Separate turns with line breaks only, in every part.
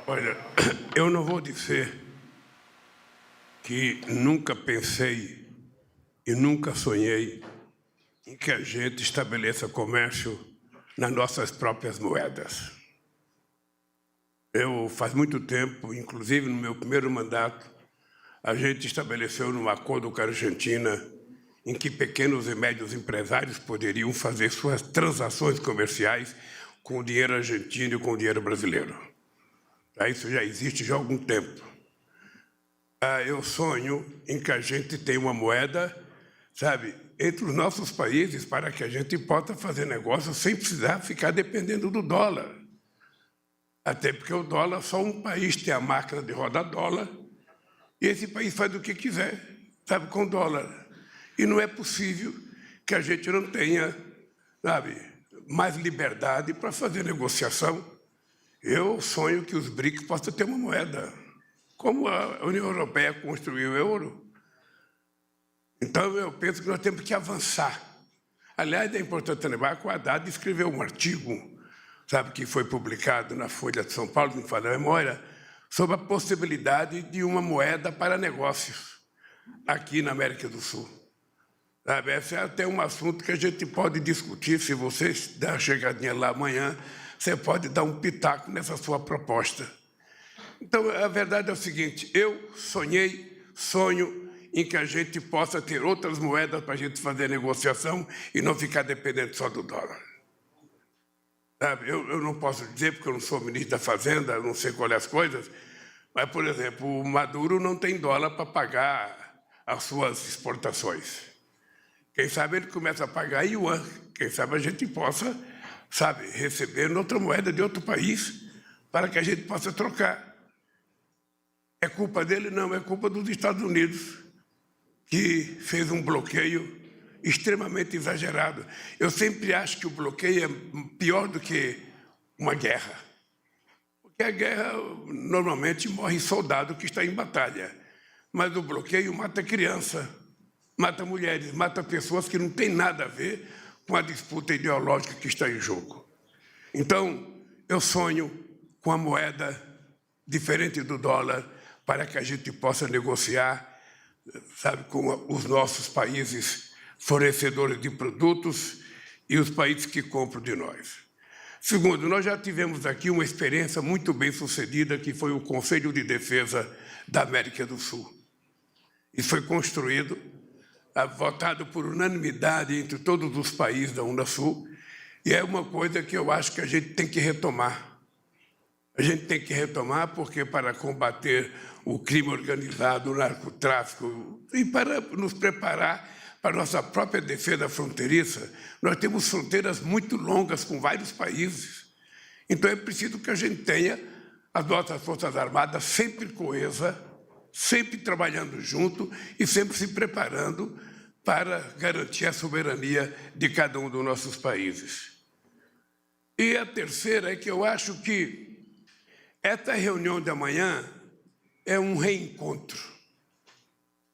Olha, eu não vou dizer que nunca pensei e nunca sonhei em que a gente estabeleça comércio nas nossas próprias moedas. Faz muito tempo, inclusive no meu primeiro mandato, a gente estabeleceu num acordo com a Argentina em que pequenos e médios empresários poderiam fazer suas transações comerciais com o dinheiro argentino e com o dinheiro brasileiro. Isso já existe já há algum tempo. Eu sonho em que a gente tenha uma moeda, entre os nossos países, para que a gente possa fazer negócio sem precisar ficar dependendo do dólar. Até porque o dólar, só um país tem a máquina de rodar dólar, e esse país faz o que quiser, com dólar. E não é possível que a gente não tenha, mais liberdade para fazer negociação. Eu sonho que os BRICS possam ter uma moeda, como a União Europeia construiu o euro. Então, eu penso que nós temos que avançar. Aliás, é importante lembrar que o Haddad escreveu um artigo, que foi publicado na Folha de São Paulo, não falha a memória, sobre a possibilidade de uma moeda para negócios aqui na América do Sul. Esse é até um assunto que a gente pode discutir. Se você der uma chegadinha lá amanhã, você pode dar um pitaco nessa sua proposta. Então, a verdade é o seguinte, eu sonho em que a gente possa ter outras moedas para a gente fazer negociação e não ficar dependendo só do dólar. Eu não posso dizer, porque eu não sou ministro da Fazenda, eu não sei qual é as coisas, mas, por exemplo, o Maduro não tem dólar para pagar as suas exportações. Quem sabe ele começa a pagar yuan, quem sabe a gente possa, receber outra moeda de outro país para que a gente possa trocar. É culpa dele? Não, é culpa dos Estados Unidos, que fez um bloqueio extremamente exagerado. Eu sempre acho que o bloqueio é pior do que uma guerra. Porque a guerra, normalmente, morre soldado que está em batalha. Mas o bloqueio mata criança, mata mulheres, mata pessoas que não têm nada a ver com a disputa ideológica que está em jogo. Então, eu sonho com a moeda diferente do dólar para que a gente possa negociar, com os nossos países fornecedores de produtos e os países que compram de nós. Segundo, nós já tivemos aqui uma experiência muito bem sucedida, que foi o Conselho de Defesa da América do Sul. Isso foi construído, votado por unanimidade entre todos os países da Unasul, e é uma coisa que eu acho que a gente tem que retomar. A gente tem que retomar porque para combater o crime organizado, o narcotráfico, e para nos preparar para a nossa própria defesa fronteiriça, nós temos fronteiras muito longas com vários países. Então é preciso que a gente tenha as nossas Forças Armadas sempre coesas, sempre trabalhando junto e sempre se preparando para garantir a soberania de cada um dos nossos países. E a terceira é que eu acho que esta reunião de amanhã é um reencontro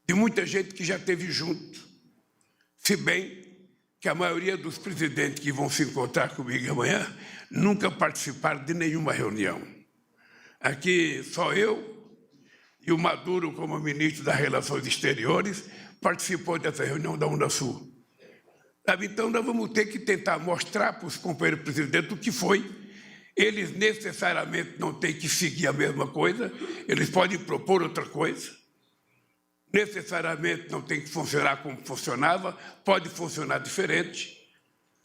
de muita gente que já esteve junto, se bem que a maioria dos presidentes que vão se encontrar comigo amanhã nunca participaram de nenhuma reunião. Aqui só eu e o Maduro, como ministro das Relações Exteriores, participou dessa reunião da Unasul. Então, nós vamos ter que tentar mostrar para os companheiros presidentes o que foi. Eles necessariamente não têm que seguir a mesma coisa, eles podem propor outra coisa. Necessariamente não tem que funcionar como funcionava, pode funcionar diferente.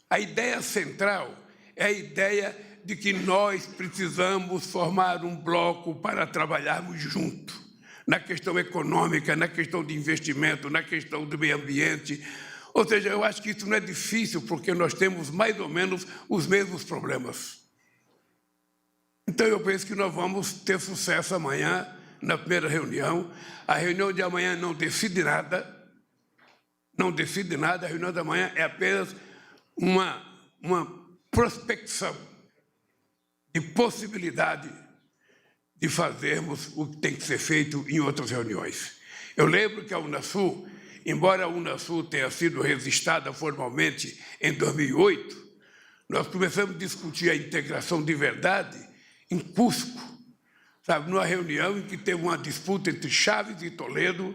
A ideia central é a ideia de que nós precisamos formar um bloco para trabalharmos juntos, na questão econômica, na questão de investimento, na questão do meio ambiente. Ou seja, eu acho que isso não é difícil, porque nós temos mais ou menos os mesmos problemas. Então, eu penso que nós vamos ter sucesso amanhã, na primeira reunião. A reunião de amanhã não decide nada, a reunião de amanhã é apenas uma prospecção de possibilidade de fazermos o que tem que ser feito em outras reuniões. Eu lembro que a Unasul, embora a Unasul tenha sido registrada formalmente em 2008, nós começamos a discutir a integração de verdade em Cusco, sabe, numa reunião em que teve uma disputa entre Chaves e Toledo,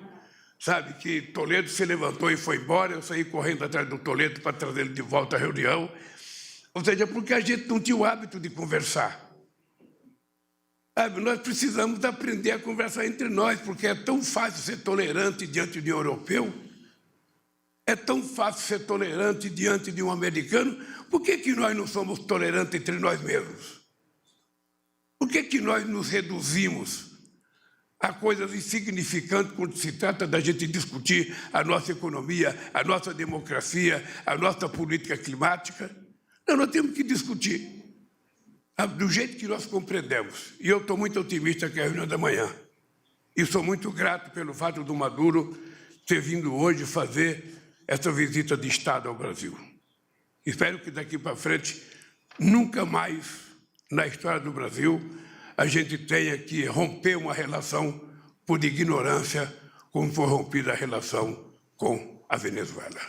sabe, que Toledo se levantou e foi embora, eu saí correndo atrás do Toledo para trazer ele de volta à reunião. Ou seja, porque a gente não tinha o hábito de conversar. Sabe, nós precisamos aprender a conversar entre nós, porque é tão fácil ser tolerante diante de um europeu, é tão fácil ser tolerante diante de um americano. Por que nós não somos tolerantes entre nós mesmos? Por que nós nos reduzimos a coisas insignificantes quando se trata da gente discutir a nossa economia, a nossa democracia, a nossa política climática? Não, nós temos que discutir do jeito que nós compreendemos. E eu estou muito otimista que é a reunião da manhã. E sou muito grato pelo fato do Maduro ter vindo hoje fazer essa visita de Estado ao Brasil. Espero que daqui para frente, nunca mais na história do Brasil, a gente tenha que romper uma relação por ignorância, como foi rompida a relação com a Venezuela.